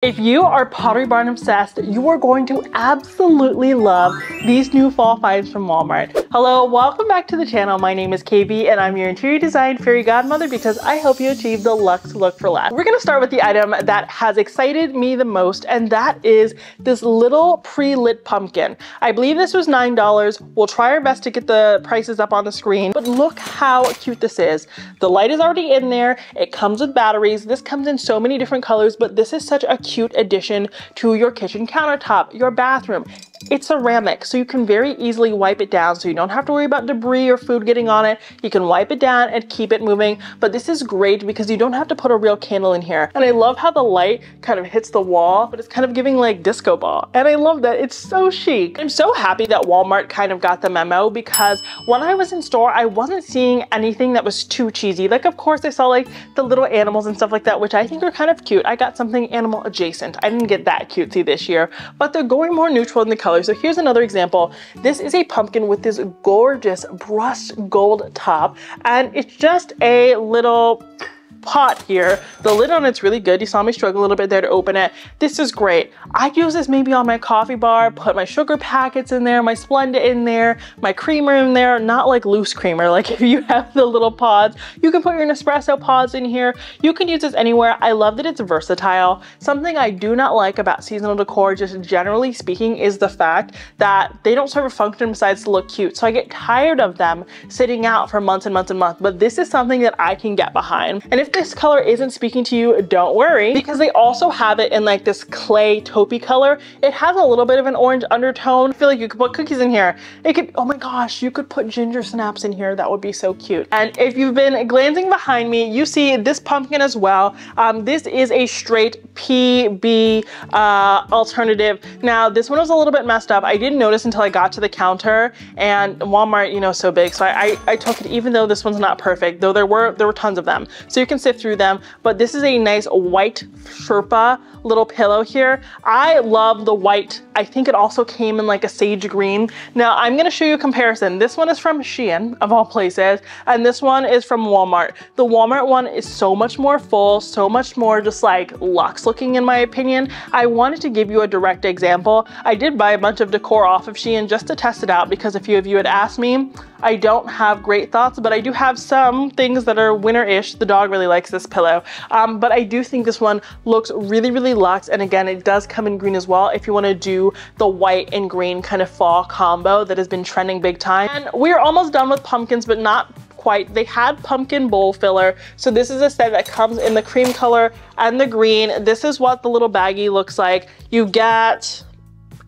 If you are Pottery Barn obsessed, you are going to absolutely love these new fall finds from Walmart. Hello, welcome back to the channel. My name is KB and I'm your interior design fairy godmother because I help you achieve the luxe look for less. We're gonna start with the item that has excited me the most, and that is this little pre-lit pumpkin. I believe this was $9. We'll try our best to get the prices up on the screen, but look how cute this is. The light is already in there. It comes with batteries. This comes in so many different colors, but this is such a cute addition to your kitchen countertop, your bathroom. It's ceramic, so you can very easily wipe it down, so you don't have to worry about debris or food getting on it. You can wipe it down and keep it moving, but this is great because you don't have to put a real candle in here. And I love how the light kind of hits the wall, but it's kind of giving like disco ball. And I love that, it's so chic. I'm so happy that Walmart kind of got the memo because when I was in store, I wasn't seeing anything that was too cheesy. Like, of course, I saw like the little animals and stuff like that, which I think are kind of cute. I got something animal adjacent. I didn't get that cutesy this year, but they're going more neutral in the color. So here's another example. This is a pumpkin with this gorgeous brushed gold top, and it's just a little pot here. The lid on it's really good. You saw me struggle a little bit there to open it. This is great. I use this maybe on my coffee bar, put my sugar packets in there, my Splenda in there, my creamer in there, not like loose creamer. Like if you have the little pods, you can put your Nespresso pods in here. You can use this anywhere. I love that it's versatile. Something I do not like about seasonal decor, just generally speaking, is the fact that they don't serve a function besides to look cute. So I get tired of them sitting out for months and months and months, but this is something that I can get behind. And if this color isn't speaking to you, don't worry, because they also have it in like this clay taupey color. It has a little bit of an orange undertone. I feel like you could put cookies in here. It could, oh my gosh, you could put ginger snaps in here. That would be so cute. And if you've been glancing behind me, you see this pumpkin as well. This is a straight PB alternative. Now, this one was a little bit messed up. I didn't notice until I got to the counter, and Walmart, you know, so big. So I took it, even though this one's not perfect, though there were tons of them. So you can sift through them, but this is a nice white Sherpa little pillow here. I love the white. I think it also came in like a sage green. Now I'm gonna show you a comparison. This one is from Shein, of all places, and this one is from Walmart. The Walmart one is so much more full, so much more just like luxe looking in my opinion. I wanted to give you a direct example. I did buy a bunch of decor off of Shein just to test it out because a few of you had asked me. I don't have great thoughts, but I do have some things that are winter-ish. The dog really likes this pillow. But I do think this one looks really, really luxe. And again, it does come in green as well if you want to do the white and green kind of fall combo that has been trending big time. And we're almost done with pumpkins, but not quite. They had pumpkin bowl filler. So this is a set that comes in the cream color and the green. This is what the little baggie looks like. You get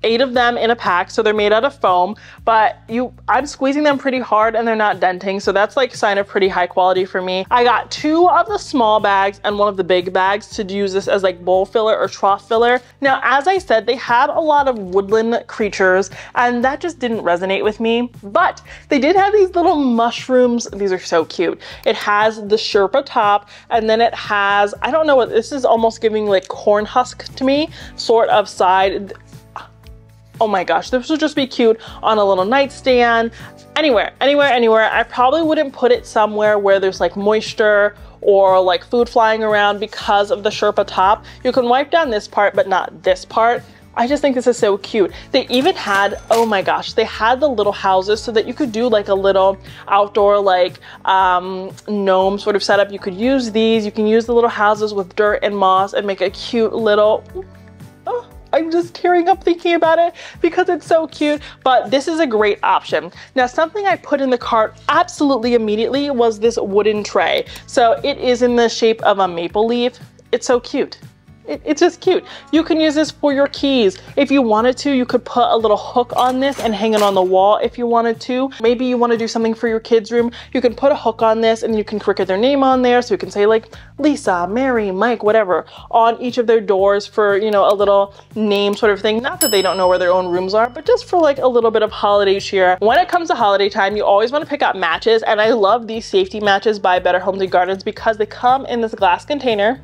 8 of them in a pack, so they're made out of foam, but I'm squeezing them pretty hard and they're not denting, so that's like a sign of pretty high quality for me. I got 2 of the small bags and 1 of the big bags to use this as like bowl filler or trough filler. Now, as I said, they had a lot of Woodland Creatures, and that just didn't resonate with me, but they did have these little mushrooms. These are so cute. It has the Sherpa top, and then it has, I don't know what, this is almost giving like corn husk to me, sort of side. Oh my gosh, this would just be cute on a little nightstand, anywhere. I probably wouldn't put it somewhere where there's like moisture or like food flying around because of the Sherpa top. You can wipe down this part, but not this part. I just think this is so cute. They even had, oh my gosh, they had the little houses so that you could do like a little outdoor like gnome sort of setup. You could use these, you can use the little houses with dirt and moss and make a cute little, I'm just tearing up thinking about it because it's so cute, but this is a great option. Now, something I put in the cart absolutely immediately was this wooden tray. So it is in the shape of a maple leaf. It's so cute. It's just cute. You can use this for your keys. If you wanted to, you could put a little hook on this and hang it on the wall if you wanted to. Maybe you want to do something for your kids' room. You can put a hook on this and you can cricket their name on there. So you can say like Lisa, Mary, Mike, whatever, on each of their doors for, you know, a little name sort of thing. Not that they don't know where their own rooms are, but just for like a little bit of holiday cheer. When it comes to holiday time, you always want to pick up matches. And I love these safety matches by Better Homes and Gardens because they come in this glass container.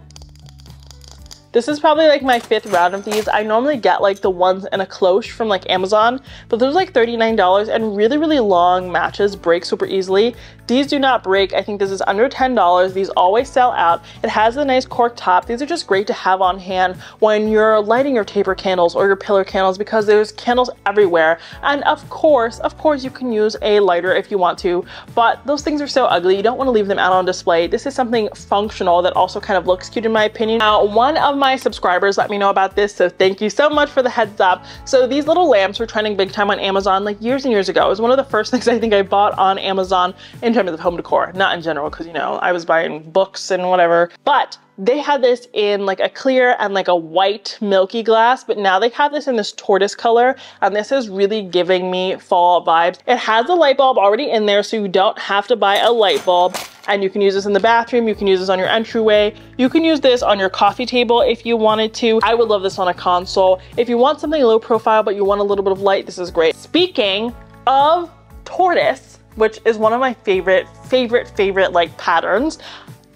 This is probably like my 5th round of these. I normally get like the ones in a cloche from like Amazon, but those are like $39 and really, really long matches break super easily. These do not break. I think this is under $10. These always sell out. It has a nice cork top. These are just great to have on hand when you're lighting your taper candles or your pillar candles, because there's candles everywhere. And of course, you can use a lighter if you want to, but those things are so ugly. You don't want to leave them out on display. This is something functional that also kind of looks cute in my opinion. Now, one of my subscribers let me know about this, so thank you so much for the heads up. So these little lamps were trending big time on Amazon like years and years ago. It was one of the first things I think I bought on Amazon in terms of home decor, not in general, because you know, I was buying books and whatever, but they had this in like a clear and like a white milky glass, but now they have this in this tortoise color, and this is really giving me fall vibes. It has a light bulb already in there, so you don't have to buy a light bulb, and you can use this in the bathroom, you can use this on your entryway, you can use this on your coffee table if you wanted to. I would love this on a console. If you want something low profile but you want a little bit of light, this is great. Speaking of tortoise, which is one of my favorite like patterns,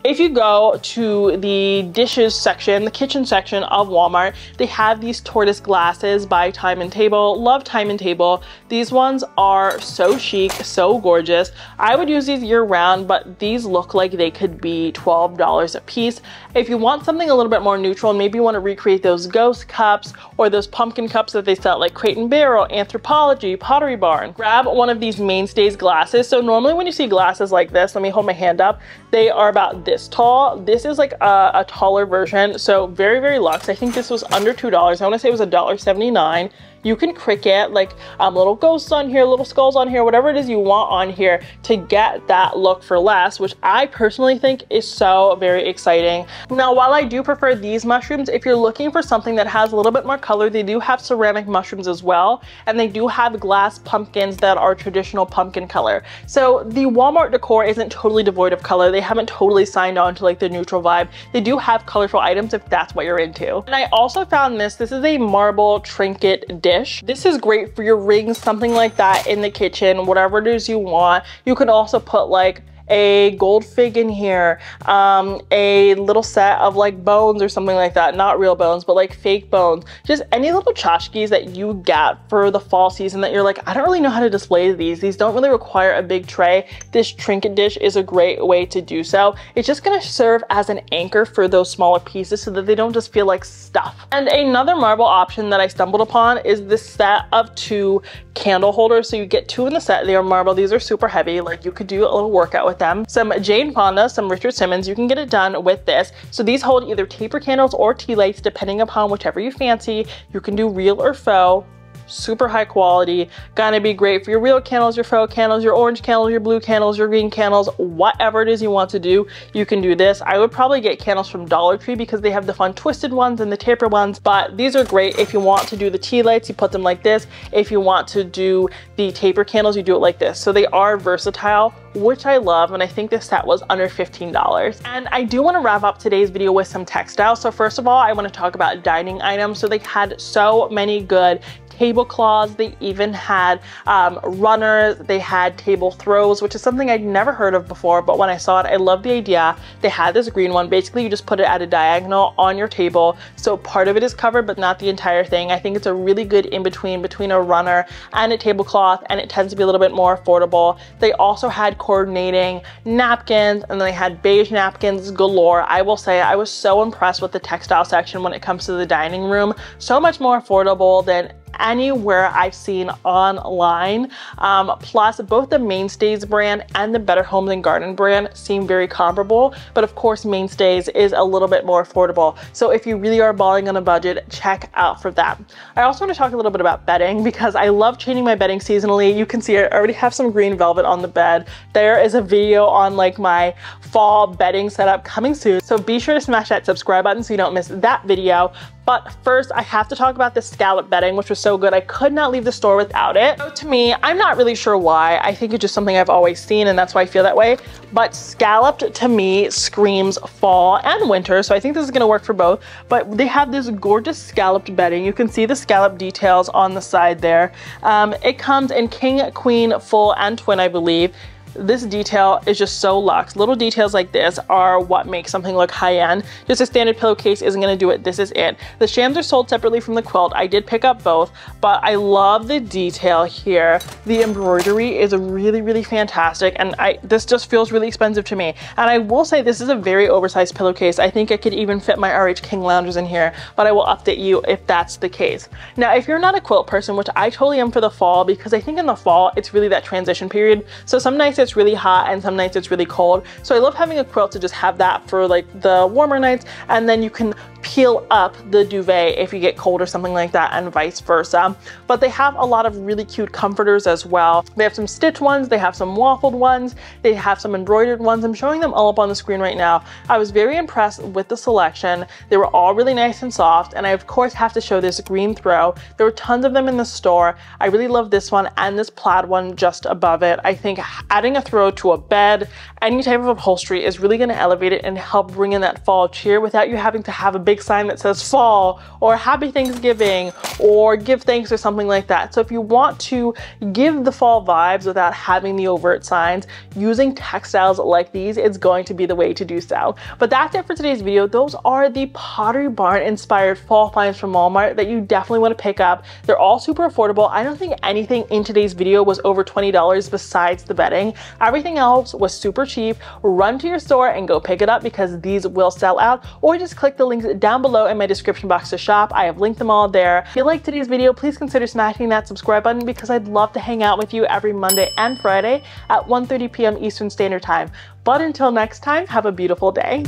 if you go to the dishes section, the kitchen section of Walmart, they have these tortoise glasses by Time & Table. Love Time & Table. These ones are so chic, so gorgeous. I would use these year round, but these look like they could be $12 a piece. If you want something a little bit more neutral, maybe you want to recreate those ghost cups or those pumpkin cups that they sell at like Crate & Barrel, Anthropologie, Pottery Barn, grab one of these Mainstays glasses. So normally when you see glasses like this, let me hold my hand up, they are about this tall. This is like a taller version, so very, very luxe. I think this was under $2. I want to say it was $1.79. You can Cricut like little ghosts on here, little skulls on here, whatever it is you want on here to get that look for less, which I personally think is so very exciting. Now, while I do prefer these mushrooms, if you're looking for something that has a little bit more color, they do have ceramic mushrooms as well, and they do have glass pumpkins that are traditional pumpkin color. So the Walmart decor isn't totally devoid of color. They haven't totally signed on to like the neutral vibe. They do have colorful items if that's what you're into. And I also found this is a marble trinket dish. This is great for your rings, something like that in the kitchen, whatever it is you want. You can also put like a gold fig in here, a little set of like bones or something like that, not real bones, but like fake bones, just any little tchotchkes that you get for the fall season that you're like, I don't really know how to display these don't really require a big tray. This trinket dish is a great way to do so. It's just gonna serve as an anchor for those smaller pieces so that they don't just feel like stuff. And another marble option that I stumbled upon is this set of 2 candle holders. So you get 2 in the set. They are marble. These are super heavy. Like you could do a little workout with them. Some Jane Fonda, some Richard Simmons. You can get it done with this. So these hold either taper candles or tea lights depending upon whichever you fancy. You can do real or faux. Super high quality, gonna be great for your real candles, your faux candles, your orange candles, your blue candles, your green candles, whatever it is you want to do, you can do this. I would probably get candles from Dollar Tree because they have the fun twisted ones and the taper ones, but these are great. If you want to do the tea lights, you put them like this. If you want to do the taper candles, you do it like this. So they are versatile, which I love, and I think this set was under $15. And I do want to wrap up today's video with some textiles. So first of all, I want to talk about dining items. So they had so many good tablecloths. They even had runners. They had table throws, which is something I'd never heard of before, but when I saw it, I loved the idea. They had this green one. Basically, you just put it at a diagonal on your table, so part of it is covered, but not the entire thing. I think it's a really good in-between a runner and a tablecloth, and it tends to be a little bit more affordable. They also had coordinating napkins, and then they had beige napkins galore. I will say I was so impressed with the textile section when it comes to the dining room. So much more affordable than anywhere I've seen online. Plus, both the Mainstays brand and the Better Homes and Garden brand seem very comparable, but of course Mainstays is a little bit more affordable. So if you really are balling on a budget, check out for that. I also want to talk a little bit about bedding because I love changing my bedding seasonally. You can see I already have some green velvet on the bed. There is a video on like my fall bedding setup coming soon, so be sure to smash that subscribe button so you don't miss that video. But first, I have to talk about the scallop bedding, which was so good. I could not leave the store without it. So to me, I'm not really sure why. I think it's just something I've always seen, and that's why I feel that way. But scalloped to me screams fall and winter, so I think this is gonna work for both. But they have this gorgeous scalloped bedding. You can see the scallop details on the side there. It comes in king, queen, full, and twin, I believe. This detail is just so luxe. Little details like this are what makes something look high-end. Just a standard pillowcase isn't going to do it. This is it. The shams are sold separately from the quilt. I did pick up both, but I love the detail here. The embroidery is really fantastic, and this just feels really expensive to me. And I will say this is a very oversized pillowcase. I think I could even fit my RH King loungers in here, but I will update you if that's the case. Now, if you're not a quilt person, which I totally am for the fall, because I think in the fall it's really that transition period. So some nights it's really hot and some nights it's really cold. So I love having a quilt to just have that for like the warmer nights, and then you can peel up the duvet if you get cold or something like that, and vice versa. But they have a lot of really cute comforters as well. They have some stitch ones, they have some waffled ones, they have some embroidered ones. I'm showing them all up on the screen right now. I was very impressed with the selection. They were all really nice and soft, and I of course have to show this green throw. There were tons of them in the store. I really love this one and this plaid one just above it. I think adding a throw to a bed, any type of upholstery, is really going to elevate it and help bring in that fall cheer without you having to have a big sign that says fall or Happy Thanksgiving or Give Thanks or something like that. So if you want to give the fall vibes without having the overt signs, using textiles like these is going to be the way to do so. But that's it for today's video. Those are the Pottery Barn inspired fall finds from Walmart that you definitely want to pick up. They're all super affordable. I don't think anything in today's video was over $20 besides the bedding. Everything else was super cheap. Run to your store and go pick it up because these will sell out, or just click the links down below in my description box to shop. I have linked them all there. If you liked today's video, please consider smashing that subscribe button because I'd love to hang out with you every Monday and Friday at 1:30 p.m. Eastern Standard Time. But until next time, have a beautiful day.